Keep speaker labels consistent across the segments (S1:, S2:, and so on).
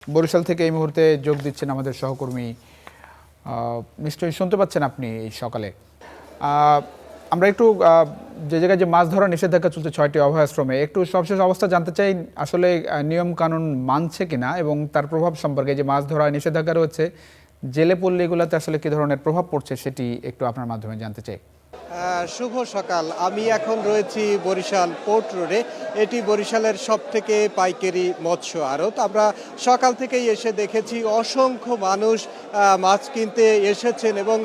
S1: বরিশাল থেকে এই মুহূর্তে যোগ দিচ্ছেন আমাদের সহকর্মী। নিশ্চয়ই শুনতে পাচ্ছেন আপনি এই সকালে। আমরা একটু যে জায়গায় যে মাছ ধরা নিষেধাজ্ঞা চলছে 6টি অভয়াশ্রমে, একটু সবশেষ অবস্থা জানতে চাই, আসলে নিয়ম কানুন মানছে কিনা এবং তার প্রভাব সম্পর্কে। যে মাছ ধরা নিষেধাজ্ঞা রয়েছে, জেলে পল্লী এগুলোতে আসলে কি ধরনের প্রভাব পড়ছে সেটি একটু আপনার মাধ্যমে জানতে চাই।
S2: শুভ সকাল। আমি এখন রয়েছি বরিশাল পোর্ট রোডে। এটি বরিশালের সবথেকে পাইকারি মৎস্য আড়ত। আমরা সকাল থেকেই এসে দেখেছি অসংখ্য মানুষ মাছ কিনতে এসেছেন এবং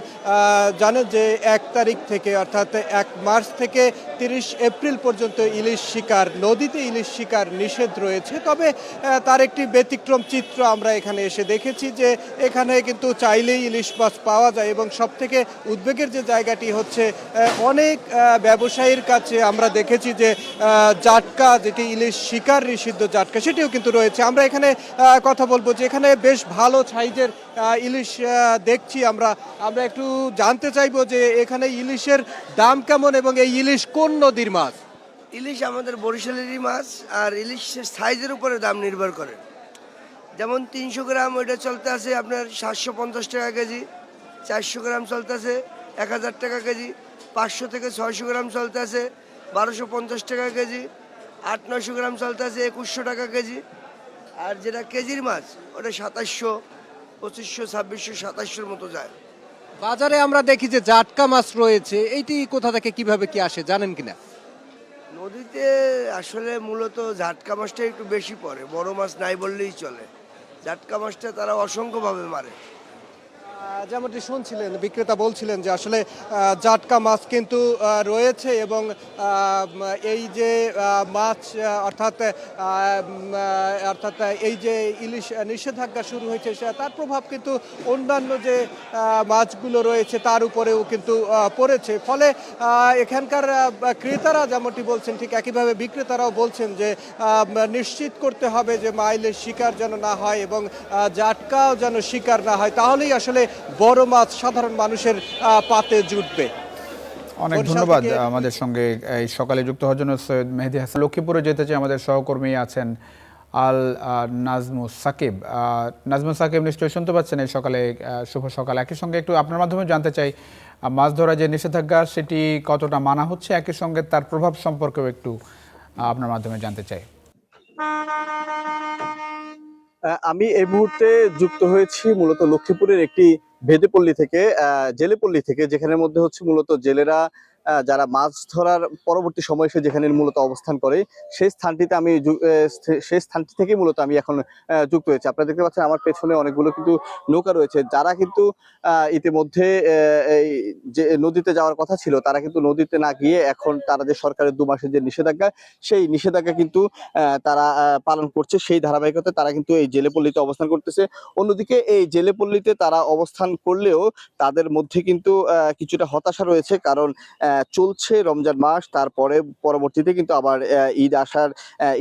S2: জানেন যে 1 তারিখ থেকে অর্থাৎ 1 মার্চ থেকে 30 এপ্রিল পর্যন্ত ইলিশ শিকার, নদীতে ইলিশ শিকার নিষেধ রয়েছে। তবে তার একটি ব্যতিক্রম চিত্র আমরা এখানে এসে দেখেছি যে এখানে কিন্তু চাইলেই ইলিশ মাছ পাওয়া যায় এবং সবথেকে উদ্বেগের যে জায়গাটি হচ্ছে অনেক ব্যবসায়ীর কাছে আমরা দেখেছি যে জাটকা, যেটি ইলিশ শিকার নিষিদ্ধ জাটকা, সেটিও কিন্তু রয়েছে। আমরা এখানে কথা বলবো যে এখানে বেশ ভালো সাইজের ইলিশ দেখছি। আমরা একটু জানতে চাইবো যে এখানে ইলিশের দাম কেমন এবং এই ইলিশ কোন নদীর মাছ?
S3: ইলিশ আমাদের বরিশালেরই মাছ, আর ইলিশের সাইজের উপরে দাম নির্ভর করে। যেমন 300 গ্রাম ওইটা চলতে আছে আপনার 750 টাকা কেজি, 400 গ্রাম চলতে আছে 1000 টাকা কেজি, 500 থেকে 600 গ্রাম চলতে আছে 1250 টাকা কেজি, 800-900 গ্রাম চলতে আছে 2100 টাকা কেজি। আর যেটা কেজির মাছ ওটা 2700, 2500, 2600, 2700-র মতো যায়।
S2: বাজারে আমরা দেখি যে জাটকা মাছ রয়েছে, এইটি কোথা থেকে কিভাবে কি আসে জানেন কিনা?
S3: নদীতে আসলে মূলত জাটকা মাছটা একটু বেশি পড়ে, বড় মাছ নাই বললেই চলে। জাটকা মাছটা তারা অসংখ্যভাবে মারে।
S2: যেমনটি শুনছিলেন, বিক্রেতা বলছিলেন যে আসলে জাটকা মাছ কিন্তু রয়েছে এবং এই যে মাছ অর্থাৎ এই যে ইলিশ নিষেধাজ্ঞা শুরু হয়েছে তার প্রভাব কিন্তু অন্যান্য যে মাছগুলো রয়েছে তার উপরেও কিন্তু পড়েছে। ফলে এখানকার ক্রেতারা যেমনটি বলছেন, ঠিক একইভাবে বিক্রেতারাও বলছেন যে নিশ্চিত করতে হবে যে ইলিশ শিকার যেন না হয় এবং জাটকাও যেন শিকার না হয়, তাহলেই আসলে বড় মাছ সাধারণ মানুষের পাতে জুটবে।
S1: অনেক ধন্যবাদ আমাদের সঙ্গে এই সকালে যুক্ত হওয়ার জন্য সৈয়দ মেহেদী হাসান। লক্ষ্মীপুরে যেতে চাই, আমাদের সহকর্মী আছেন আল নাজমুস সাকিব। নাজমুস সাকিব, নিশ্চয়ই শুনতে পাচ্ছেন এই সকালে। শুভ সকাল। একই সঙ্গে একটু আপনার মাধ্যমে জানতে চাই, মাছ ধরা যে নিষেধাজ্ঞা সেটি কতটা মানা হচ্ছে, একই সঙ্গে তার প্রভাব সম্পর্কেও একটু আপনার মাধ্যমে জানতে চাই।
S4: আমি এই মুহূর্তে যুক্ত হয়েছি মূলত লক্ষ্মীপুরের একটি ভেদেপল্লী থেকে, জেলেপল্লী থেকে, যেখানের মধ্যে হচ্ছে মূলত জেলেরা যারা মাছ ধরার পরবর্তী সময় এসে যেখানে মূলত অবস্থান করে সেই স্থানটিতে সেই স্থানটি থেকে মূলত আমি এখন যুক্ত হয়েছি। আপনারা দেখতে পাচ্ছেন আমার পেছনে অনেকগুলো কিন্তু নৌকা রয়েছে, যারা কিন্তু ইতিমধ্যে এই যে নদীতে যাওয়ার কথা ছিল তারা কিন্তু নদীতে না গিয়ে এখন তারা যে সরকারের 2 মাসের যে নিষেধাজ্ঞা, সেই নিষেধাজ্ঞা কিন্তু তারা পালন করছে। সেই ধারাবাহিকতায় তারা কিন্তু এই জেলেপল্লীতে অবস্থান করতেছে। অন্যদিকে এই জেলেপল্লীতে তারা অবস্থান করলেও তাদের মধ্যে কিন্তু কিছুটা হতাশা রয়েছে, কারণ চলছে রমজান মাস, তারপরে পরবর্তীতে কিন্তু আবার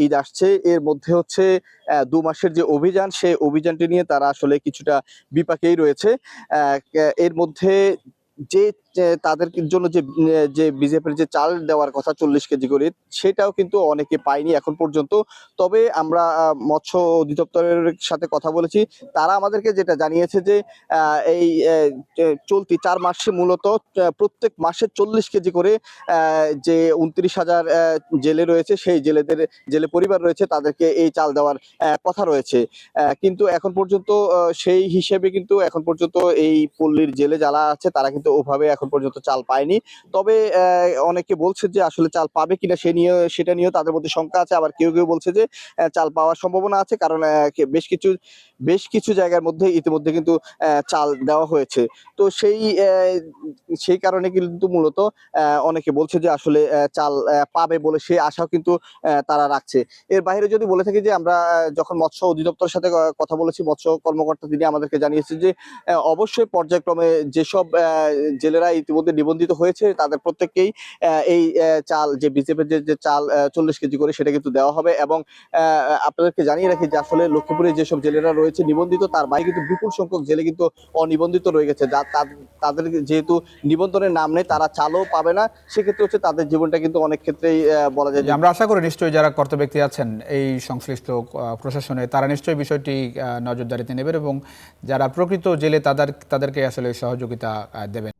S4: ঈদ আসছে। এর মধ্যে হচ্ছে 2 মাসের যে অভিযান, সেই অভিযানটি নিয়ে তারা আসলে কিছুটা বিপাকেই রয়েছে। এর মধ্যে যে তাদের জন্য যে বিজেপির যে চাল দেওয়ার কথা 40 কেজি করে, সেটাও কিন্তু অনেকে পায়নি এখন পর্যন্ত। তবে আমরা মৎস্য অধিদপ্তরের সাথে কথা বলেছি, তারা আমাদেরকে যেটা জানিয়েছে যে এই চলতি 4 মাসে মূলত প্রত্যেক মাসে 40 কেজি করে যে 29,000 জেলে রয়েছে, সেই জেলে পরিবার রয়েছে, তাদেরকে এই চাল দেওয়ার কথা রয়েছে। কিন্তু এখন পর্যন্ত সেই হিসেবে কিন্তু এখন পর্যন্ত এই পল্লীর জেলে যারা আছে তারা কিন্তু ওভাবে এখন পর্যন্ত চাল পায়নি। তবে অনেকে বলছে যে আসলে চাল পাবে কিনা সেটা নিয়েও তাদের মধ্যে শঙ্কা আছে। আবার কেউ কেউ বলছে যে চাল পাওয়ার সম্ভাবনা আছে, কারণ বেশ কিছু জায়গার মধ্যে ইতিমধ্যে কিন্তু চাল দেওয়া হয়েছে। তো সেই কারণে কিন্তু মূলত অনেকে বলছে যে আসলে চাল পাবে বলে সেই আশাও কিন্তু তারা রাখছে। এর বাইরে যদি বলে থাকি যে আমরা যখন মৎস্য অধিদপ্তরের সাথে কথা বলেছি, মৎস্য কর্মকর্তা তিনি আমাদেরকে জানিয়েছে যে অবশ্যই পর্যায়ক্রমে যেসব জেলেরা ইতিমধ্যে নিবন্ধিত হয়েছে তাদের প্রত্যেককেই এই চাল যে বিজেপির যে চাল 40 কেজি করে সেটা কিন্তু দেওয়া হবে। এবং আপনাদেরকে জানিয়ে রাখি যে আসলে লক্ষ্মীপুরে যেসব জেলেরা রয়েছে নিবন্ধিত তার বাইরে কিন্তু বিপুল সংখ্যক জেলে কিন্তু অনিবন্ধিত রয়ে গেছে, যা তাদের যেহেতু নিবন্ধনের নাম নেই তারা চালও পাবে না। সেক্ষেত্রে হচ্ছে তাদের জীবনটা কিন্তু অনেক ক্ষেত্রেই বলা যায়
S1: যে আমরা আশা করি নিশ্চয়ই যারা কর্তা ব্যক্তি আছেন এই সংশ্লিষ্ট প্রশাসনে তারা নিশ্চয়ই বিষয়টি নজরদারিতে নেবেন এবং যারা প্রকৃত জেলে তাদেরকে আসলে সহযোগিতা দেবেন।